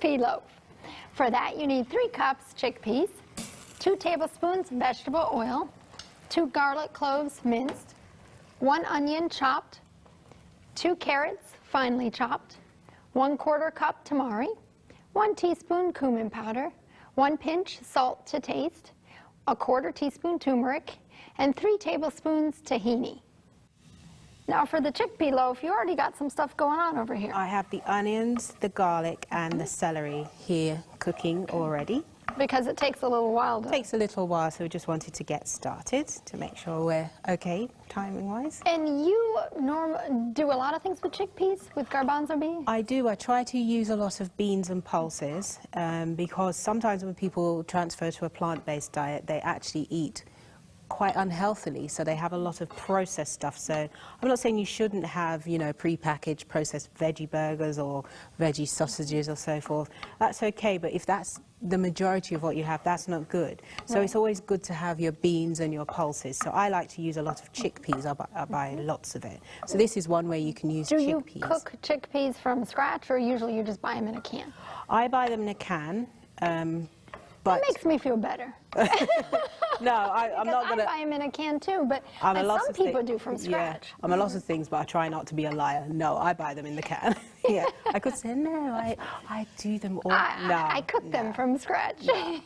chickpea loaf. For that, you need 3 cups chickpeas, 2 tablespoons vegetable oil, 2 garlic cloves minced, 1 onion chopped, 2 carrots finely chopped, 1/4 cup tamari, 1 teaspoon cumin powder, 1 pinch salt to taste, 1/4 teaspoon turmeric, and 3 tablespoons tahini. Now for the chickpea loaf, you already got some stuff going on over here. I have the onions, the garlic, and the celery here cooking already. Because it takes a little while to... It takes a little while, so we just wanted to get started to make sure we're okay timing-wise. And you do a lot of things with chickpeas, with garbanzo beans? I do. I try to use a lot of beans and pulses because sometimes when people transfer to a plant-based diet, they actually eat quite unhealthily, so they have a lot of processed stuff. So I'm not saying you shouldn't have, you know, pre-packaged processed veggie burgers or veggie sausages or so forth. That's okay, but if that's the majority of what you have, that's not good. So it's always good to have your beans and your pulses. So I like to use a lot of chickpeas. I buy lots of it. So this is one way you can use chickpeas. Do you cook chickpeas from scratch, or usually you just buy them in a can? I buy them in a can. But that makes me feel better. No, I'm not going to... I buy them in a can too, but some people do from scratch. Yeah, I'm a lot of things, but I try not to be a liar. No, I buy them in the can. Yeah, I could say, no, I do them all. I cook them from scratch. No.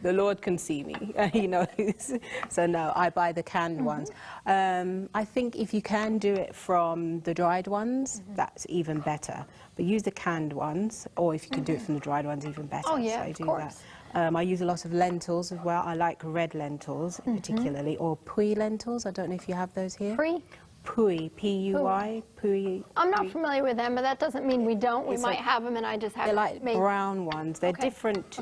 The Lord can see me, He knows. So no, I buy the canned ones. I think if you can do it from the dried ones, that's even better. But use the canned ones, or if you can do it from the dried ones, even better. Oh yeah, so I of do course. that. I use a lot of lentils as well. I like red lentils particularly, or pui lentils. I don't know if you have those here. Pui, P-U-I, pui. I'm not familiar with them, but that doesn't mean we don't. We might have them, and I just haven't made. They're like brown ones. They're different.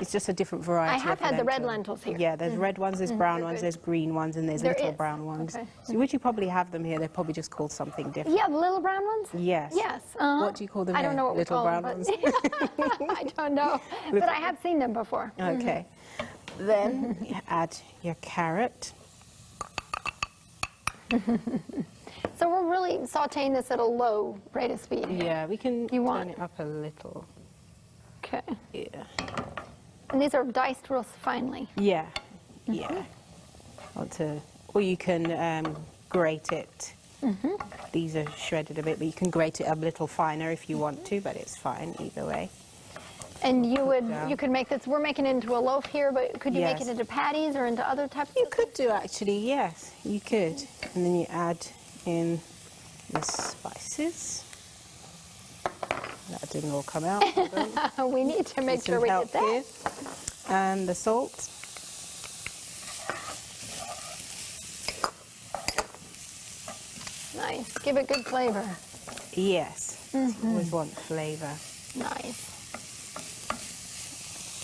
It's just a different variety. I have had the red lentils here. Yeah, there's red ones, there's brown ones, there's green ones, and there's little brown ones. So would you probably have them here? They're probably just called something different. Yeah, the little brown ones? Yes. Yes. What do you call them? I don't know what we call them. Ones? I don't know, but I have seen them before. Okay. Then you add your carrot. So we're really sauteing this at a low rate of speed. Yeah, we can turn it up a little. Okay. Yeah. And these are diced real finely. Yeah, yeah. Or you can grate it. These are shredded a bit, but you can grate it a little finer if you want to, but it's fine either way. And you could make this, we're making it into a loaf here, but could you make it into patties or into other types? You could do actually, yes, you could. And then you add in the spices. That didn't all come out. We need to make sure we get that. Here. And the salt. Nice, give it good flavor. Yes, you always want flavour. Nice.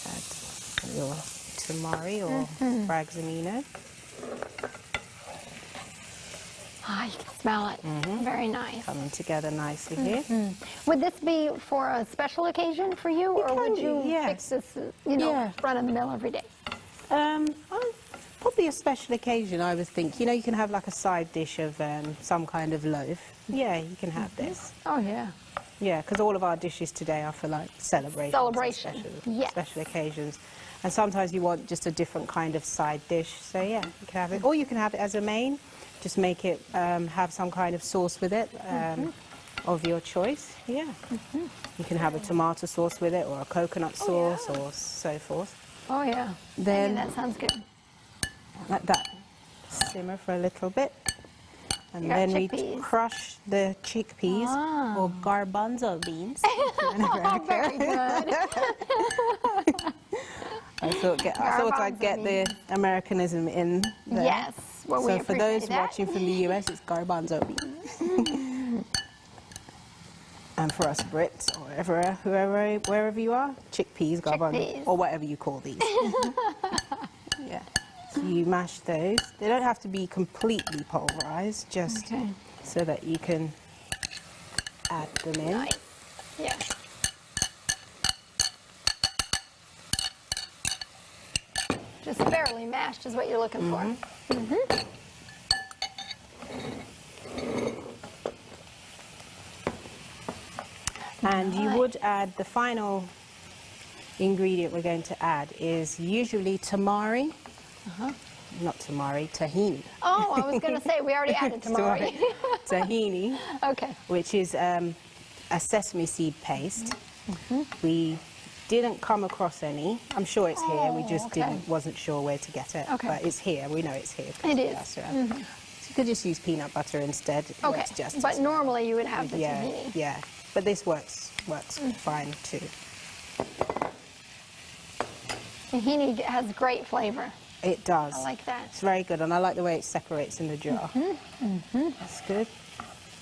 Add your tamari or fraxamino. Ah, you can smell it. Very nice. Coming together nicely here. Would this be for a special occasion for you, or would you fix this, run of the mill every day? Probably a special occasion, I would think. You know, you can have like a side dish of some kind of loaf. Yeah, you can have this. Oh, yeah. Yeah, because all of our dishes today are for like celebrations. Special occasions. And sometimes you want just a different kind of side dish. So yeah, you can have it. Or you can have it as a main. Just make it, have some kind of sauce with it of your choice. Yeah. You can have a tomato sauce with it, or a coconut sauce, or so forth. Oh, yeah. Then that sounds good. Let that simmer for a little bit. And then we crush the chickpeas, or garbanzo beans. Oh, very good. I thought I'd get the Americanism in there. Yes. Well, so for those watching from the US, it's garbanzo beans. And for us Brits, or wherever you are, chickpeas, garbanzo, or whatever you call these. Yeah. So you mash those. They don't have to be completely pulverized, just so that you can add them in. Nice. Yeah. Just barely mashed is what you're looking for. And you would add the final ingredient we're going to add is usually tamari. Not tamari, tahini. Oh, I was going to say, we already added tamari. Tahini, Okay. which is a sesame seed paste. We didn't come across any. I'm sure it's here. We just wasn't sure where to get it. Okay. But it's here. We know it's here. It is. So you could just use peanut butter instead. It Okay, works just but as well. normally you would have the Yeah, tahini. yeah. But this works fine too. Tahini has great flavor. It does. I like that. It's very good, and I like the way it separates in the jar. That's good.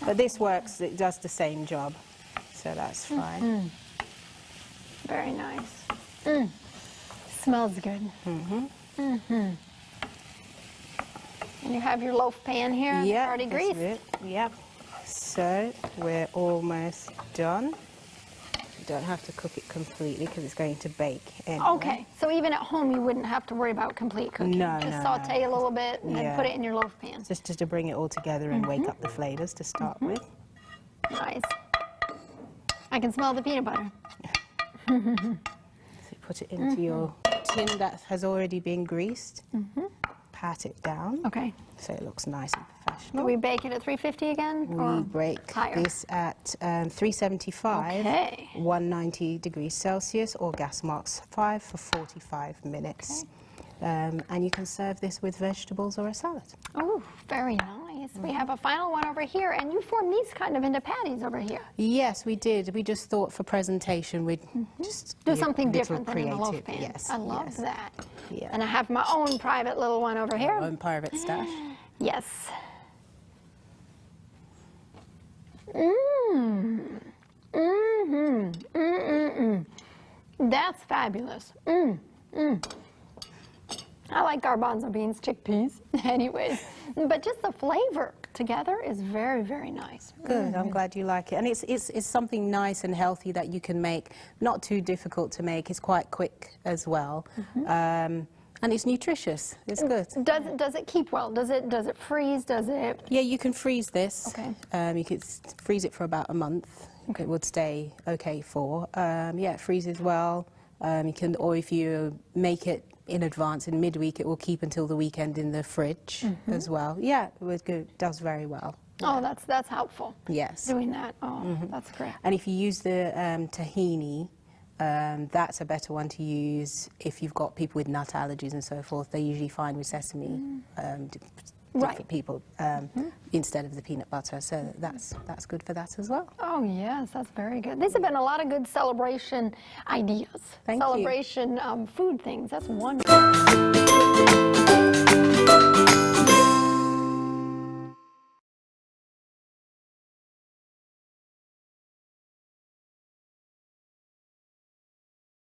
But this works, it does the same job, so that's fine. Very nice. Smells good. And you have your loaf pan here, Yeah, already that's greased. it. Yep. So we're almost done. You don't have to cook it completely because it's going to bake anyway. Okay, so even at home you wouldn't have to worry about complete cooking. No, Just no, saute a little bit and then Yeah. put it in your loaf pan. Just to bring it all together and wake up the flavors to start with. Nice. I can smell the peanut butter. So put it into your tin that has already been greased. Pat it down Okay. so it looks nice and Do professional. we bake it at 350 again? We or break higher? this at 375, Okay. 190 degrees Celsius, or gas marks 5 for 45 minutes. And you can serve this with vegetables or a salad. Oh, very nice. We have a final one over here, and you formed these kind of into patties over here. Yes, we did. We just thought for presentation we'd just Do be a something little different than in a loaf creative. pan. Yes, I love yes. that. Yeah. And I have my own private little one over here. Own private stash. Yes. Mmm. Mm-hmm. Mm-mm-mm. That's fabulous. I like garbanzo beans, chickpeas, anyways. But just the flavor together is very, very nice. Good, I'm glad you like it. And it's something nice and healthy that you can make, not too difficult to make. It's quite quick as well. And it's nutritious. It's good. Does it keep well? Does it freeze? Does it? Yeah, you can freeze this. Okay. You could freeze it for about a month. Okay. It would stay okay for. Yeah, it freezes well. You can, or if you make it in advance in midweek, it will keep until the weekend in the fridge as well. Yeah, it would go, does very well. Oh, that's helpful. Yes. Doing that. Oh, that's great. And if you use the tahini, that's a better one to use if you've got people with nut allergies and so forth. They usually find with sesame, different people, instead of the peanut butter. So that's good for that as well. Oh, yes, that's very good. These have been a lot of good celebration ideas. Thank you. Celebration food things. That's wonderful.